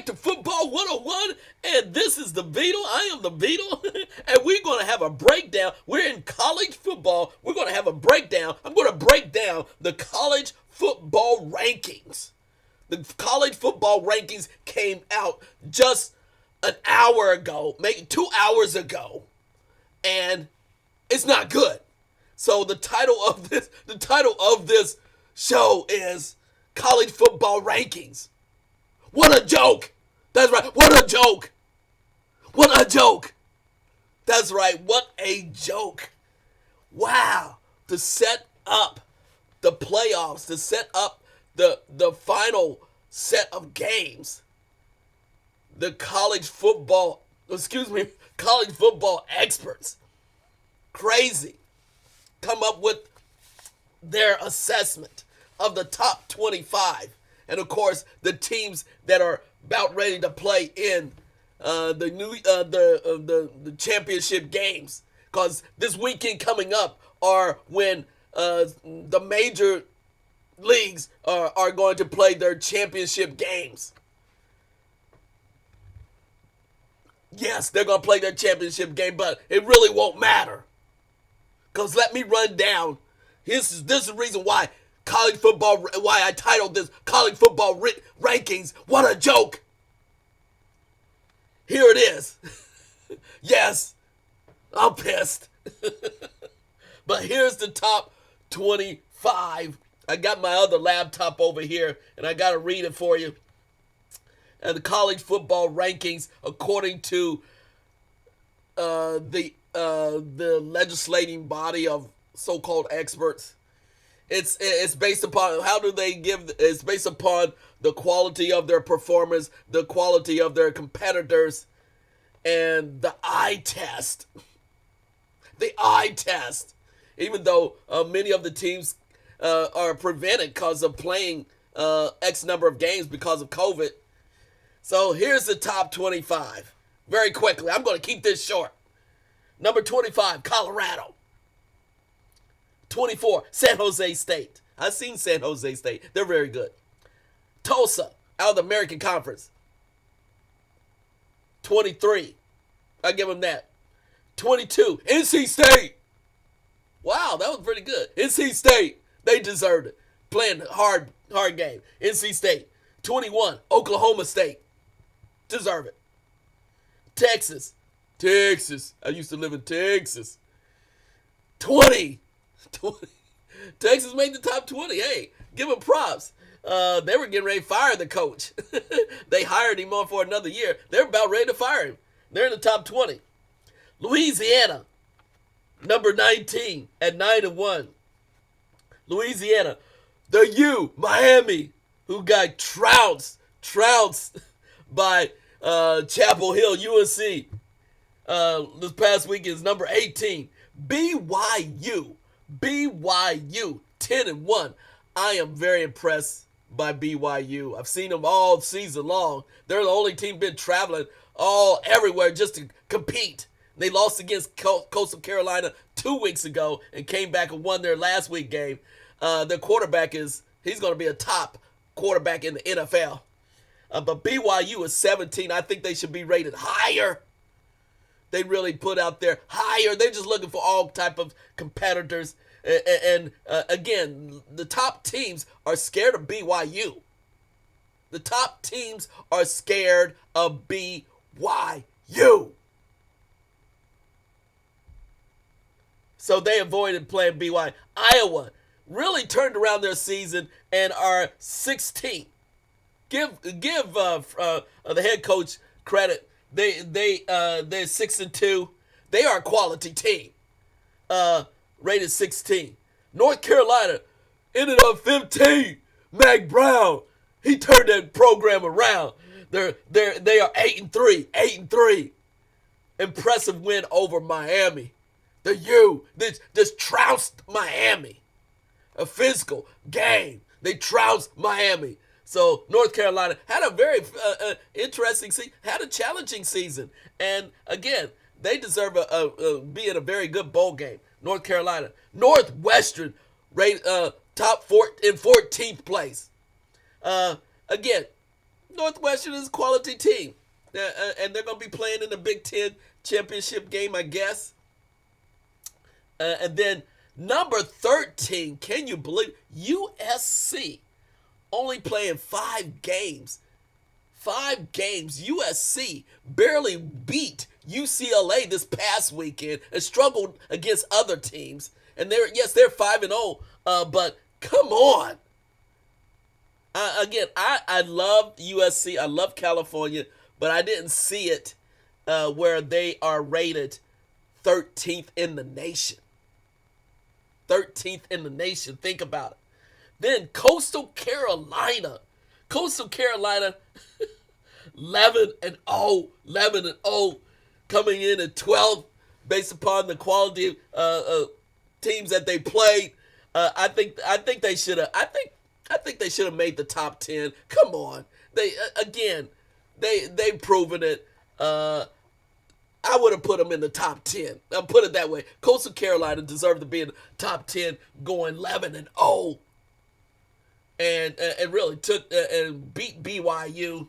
back to Football 101, and this is the Beetle. I am the Beetle, and we're going to have a breakdown. We're in college football. We're going to have a breakdown. I'm going to break down the college football rankings. The college football rankings came out just an hour ago, maybe 2 hours ago, and it's not good. So the title of this show is College Football Rankings. What a joke! That's right. What a joke! What a joke! That's right. What a joke! Wow! To set up the playoffs, to set up the final set of games, the college football experts, crazy, come up with their assessment of the top 25, and of course the teams that are about ready to play in the championship games. Because this weekend coming up are when the major leagues are going to play their championship games. Yes, they're going to play their championship game, but it really won't matter. Because let me run down. This is the reason why I titled this College Football Rankings. What a joke. Here it is. Yes, I'm pissed. But here's the top 25. I got my other laptop over here, and I got to read it for you. And the college football rankings, according to the legislating body of so-called experts, it's based upon it's based upon the quality of their performance, the quality of their competitors, and the eye test. The eye test. Even though many of the teams are prevented because of playing X number of games because of COVID. So here's the top 25. Very quickly. I'm going to keep this short. Number 25, Colorado. 24, San Jose State. I've seen San Jose State. They're very good. Tulsa, out of the American Conference. 23. I give them that. 22, NC State. Wow, that was pretty good. NC State, they deserved it. Playing a hard game. NC State. 21, Oklahoma State. Deserve it. Texas. I used to live in Texas. 20. Texas made the top 20. Hey, give them props. They were getting ready to fire the coach. They hired him on for another year. They're about ready to fire him. They're in the top 20. Louisiana, number 19 at 9-1. Louisiana. The U, Miami, who got trounced by Chapel Hill, UNC. This past week is number 18. BYU, 10-1. I am very impressed by BYU. I've seen them all season long. They're the only team been traveling everywhere just to compete. They lost against Coastal Carolina 2 weeks ago and came back and won their last week game. Their quarterback he's going to be a top quarterback in the NFL. But BYU is 17. I think they should be rated higher. They really put out there higher. They're just looking for all type of competitors. And again, the top teams are scared of BYU. The top teams are scared of BYU. So they avoided playing BYU. Iowa really turned around their season and are 16th. Give the head coach credit. They're 6-2. They are a quality team. Rated 16. North Carolina ended up 15. Mac Brown, he turned that program around. They are 8-3. 8-3. Impressive win over Miami. The U, this trounced Miami. A physical game. They trounced Miami. So North Carolina had a very interesting season, had a challenging season. And again, they deserve be in a very good bowl game. North Carolina. Northwestern rated top 14th place. Again, Northwestern is a quality team. And they're going to be playing in the Big Ten championship game, I guess. And then number 13, can you believe USC only playing 5 games? 5 games. USC barely beat UCLA this past weekend and struggled against other teams. And they're 5-0, but come on. Again, I love USC. I love California, but I didn't see it where they are rated 13th in the nation. 13th in the nation. Think about it. Then Coastal Carolina. Coastal Carolina 11-0. 11-0. Coming in at 12th based upon the quality of teams that they played. I think they should have. I think they should have made the top 10. Come on. They've proven it. I would have put them in the top 10. I'll put it that way. Coastal Carolina deserved to be in the top 10 going 11-0. And really took and beat BYU.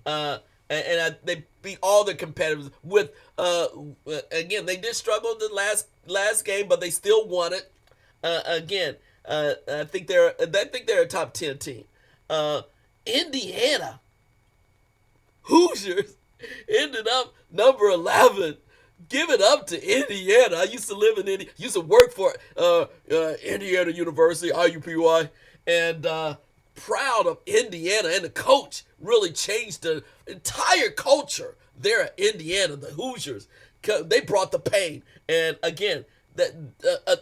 They beat all their competitors with again, they did struggle in the last game, but they still won it. I think they're a top 10 team. Indiana Hoosiers ended up number 11. Give it up to Indiana. I used to live in Indiana. Used to work for Indiana University, IUPUI, and proud of Indiana. And the coach really changed the entire culture there at Indiana. The Hoosiers, they brought the pain. And again, that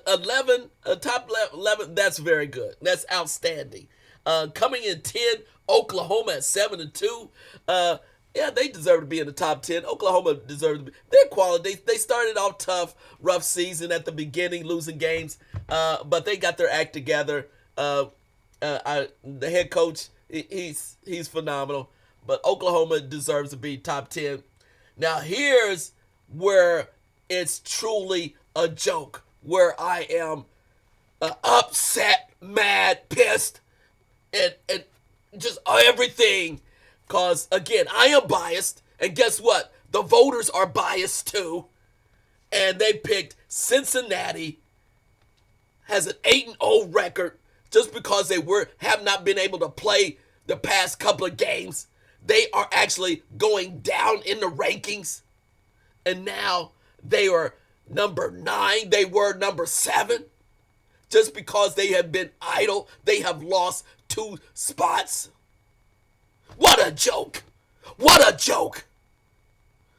11, top 11, that's very good. That's outstanding. Coming in 10, Oklahoma at 7-2. Yeah, they deserve to be in the top 10. Oklahoma deserves to be. They're quality. They started off tough, rough season at the beginning, losing games, but they got their act together. The head coach, he's phenomenal. But Oklahoma deserves to be top 10. Now here's where it's truly a joke, where I am upset, mad, pissed, and just everything. Because, again, I am biased. And guess what? The voters are biased too. And they picked Cincinnati has an 8-0 record just because they have not been able to play the past couple of games. They are actually going down in the rankings. And now they are number 9. They were number 7. Just because they have been idle, they have lost 2 spots. What a joke. What a joke.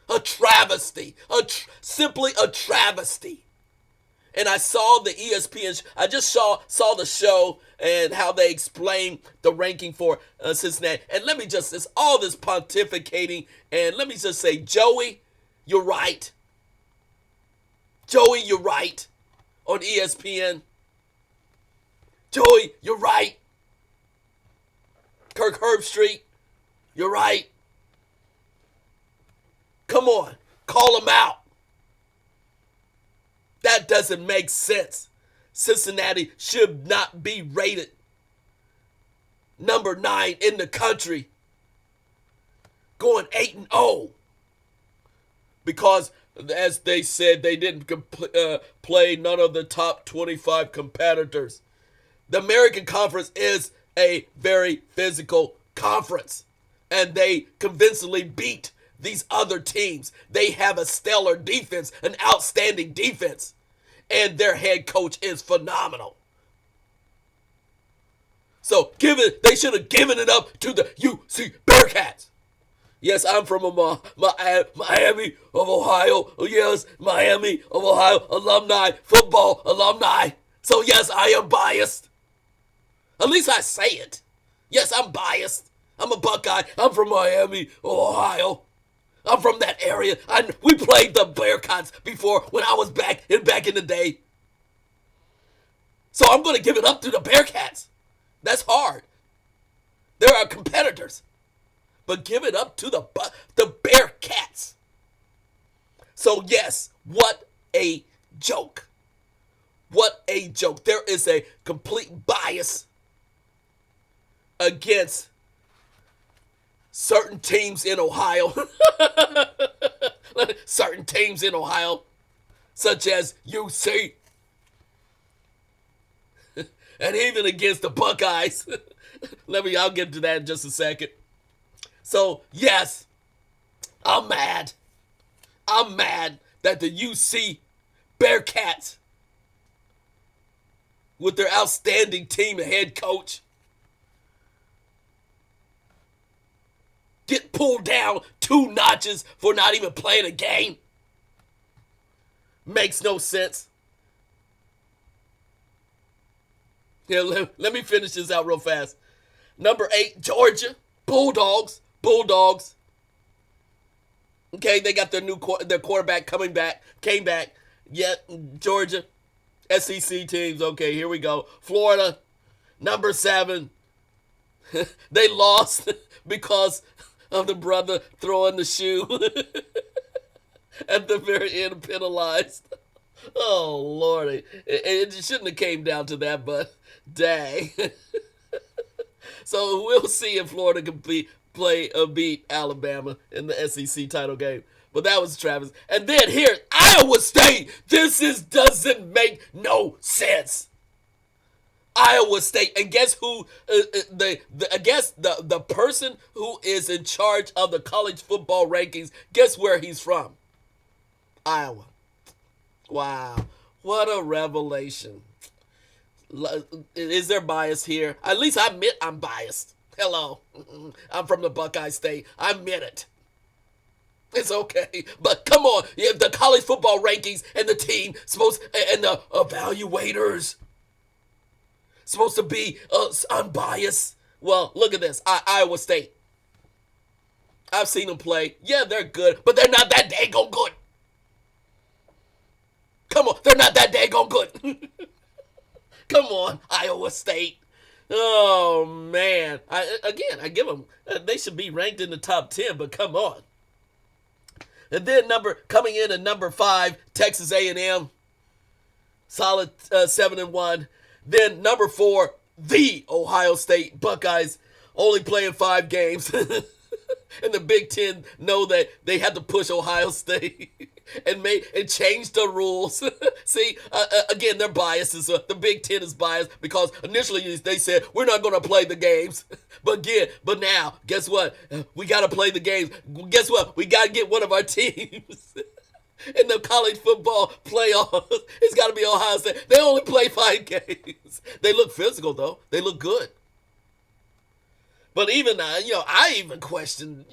A travesty. Simply a travesty. And I saw the ESPN, I just saw the show and how they explained the ranking for Cincinnati. And let me just, it's all this pontificating. And let me just say, Joey, you're right. Joey, you're right on ESPN. Joey, you're right. Kirk Herbstreit, you're right. Come on, call them out. That doesn't make sense. Cincinnati should not be rated number 9 in the country, going 8-0. Because, as they said, they didn't play none of the top 25 competitors. The American Conference is a very physical conference, and they convincingly beat these other teams. They have a stellar defense, an outstanding defense, and their head coach is phenomenal. So they should have given it up to the UC Bearcats. Yes, I'm from Miami of Ohio. Yes, Miami of Ohio alumni, football alumni. So yes, I am biased. At least I say it. Yes, I'm biased. I'm a Buckeye. I'm from Miami, Ohio. I'm from that area. We played the Bearcats before when I was back in the day. So I'm going to give it up to the Bearcats. That's hard. They're our competitors. But give it up to the Bearcats. So yes, what a joke. What a joke. There is a complete bias against certain teams in Ohio, certain teams in Ohio, such as UC, and even against the Buckeyes. I'll get to that in just a second. So, yes, I'm mad. I'm mad that the UC Bearcats, with their outstanding team and head coach, get pulled down 2 notches for not even playing a game. Makes no sense. Yeah, let me finish this out real fast. Number 8, Georgia Bulldogs. Bulldogs. Okay, they got their quarterback came back. Yeah, Georgia, SEC teams. Okay, here we go. Florida, number 7. They lost because of the brother throwing the shoe at the very end, penalized. Oh, Lordy. It shouldn't have came down to that, but dang. So we'll see if Florida can beat Alabama in the SEC title game. But that was Travis. And then here, Iowa State. This doesn't make no sense. Iowa State, and guess who? I guess the person who is in charge of the college football rankings. Guess where he's from? Iowa. Wow, what a revelation! Is there bias here? At least I admit I'm biased. Hello, I'm from the Buckeye State. I admit it. It's okay, but come on, you have the college football rankings and the team and the evaluators supposed to be unbiased. Well, look at this. Iowa State. I've seen them play. Yeah, they're good, but they're not that daggone good. Come on, they're not that daggone good. Come on, Iowa State. Oh, man. I give them, they should be ranked in the top 10, but come on. And then coming in at number 5, Texas A&M. Solid 7-1. Then number 4, the Ohio State Buckeyes, only playing 5 games. And the Big Ten know that they had to push Ohio State and change the rules. See, again, they're biases. The Big Ten is biased because initially they said we're not going to play the games, but now guess what? We got to play the games. Guess what? We got to get one of our teams in the college football playoffs. It's got to be Ohio State. They only play 5 games. They look physical though. They look good. But even, I even question,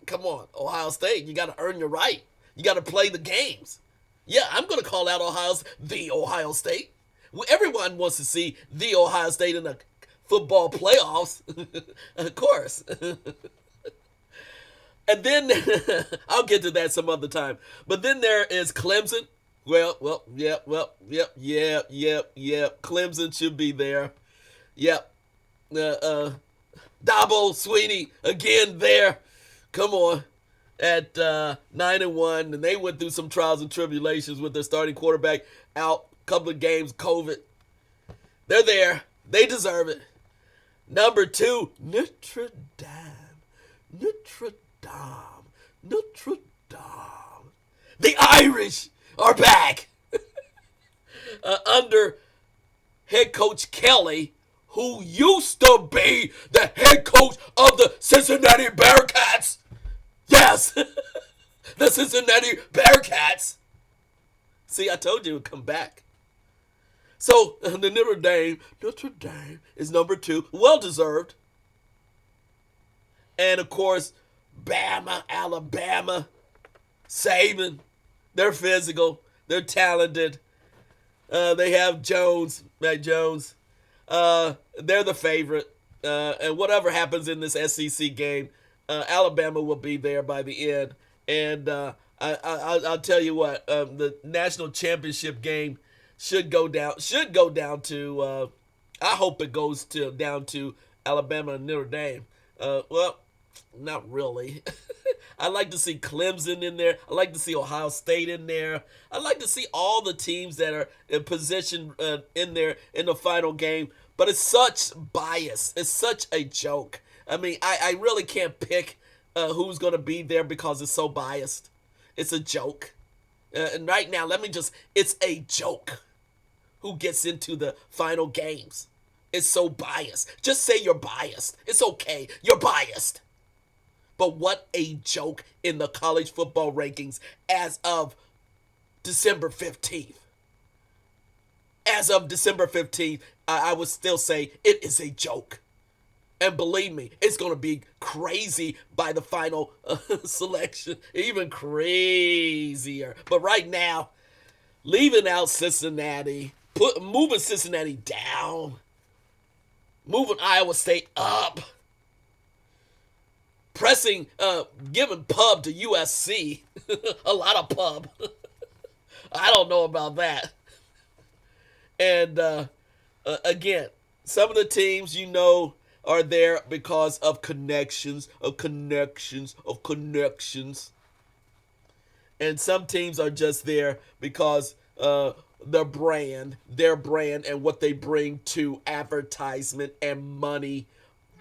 come on, Ohio State, you got to earn your right. You got to play the games. Yeah, I'm going to call out the Ohio State. Everyone wants to see the Ohio State in the football playoffs, of course. And then, I'll get to that some other time. But then there is Clemson. Yep. Clemson should be there. Yep. Dabo Sweeney again there. Come on. At 9-1, and they went through some trials and tribulations with their starting quarterback out, couple of games, COVID. They're there. They deserve it. Number 2, Notre Dame. The Irish are back under head coach Kelly, who used to be the head coach of the Cincinnati Bearcats. Yes, the Cincinnati Bearcats. See, I told you it would come back. So, the Notre Dame is number 2, well-deserved. And, of course, Bama, Alabama, Saban. They're physical. They're talented. They have Mac Jones. They're the favorite. And whatever happens in this SEC game, Alabama will be there by the end. And I'll tell you what, the national championship game should go down to, I hope it goes down to Alabama and Notre Dame. Well, not really. I like to see Clemson in there. I like to see Ohio State in there. I like to see all the teams that are in position in there in the final game. But it's such bias. It's such a joke. I mean, I really can't pick who's going to be there because it's so biased. It's a joke. And right now, it's a joke who gets into the final games. It's so biased. Just say you're biased. It's okay. You're biased. But what a joke in the college football rankings as of December 15th. As of December 15th, I would still say it is a joke. And believe me, it's going to be crazy by the final selection. Even crazier. But right now, leaving out Cincinnati, moving Cincinnati down, moving Iowa State up, giving pub to USC, a lot of pub. I don't know about that. And again, some of the teams are there because of connections. And some teams are just there because their brand and what they bring to advertisement and money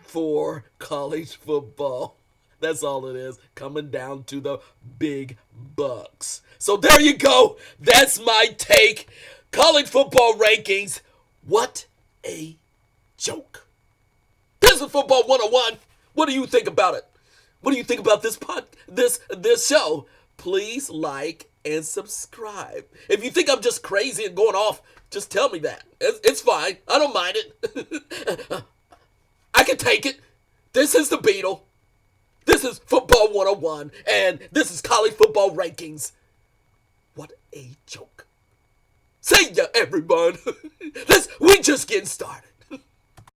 for college football. That's all it is, coming down to the big bucks. So there you go. That's my take. College football rankings. What a joke. This is Football 101. What do you think about it? What do you think about this show? Please like and subscribe. If you think I'm just crazy and going off, just tell me that. It's fine. I don't mind it. I can take it. This is the Beetle. This is Football 101. And this is college football rankings. What a joke. See ya, everyone. We just getting started.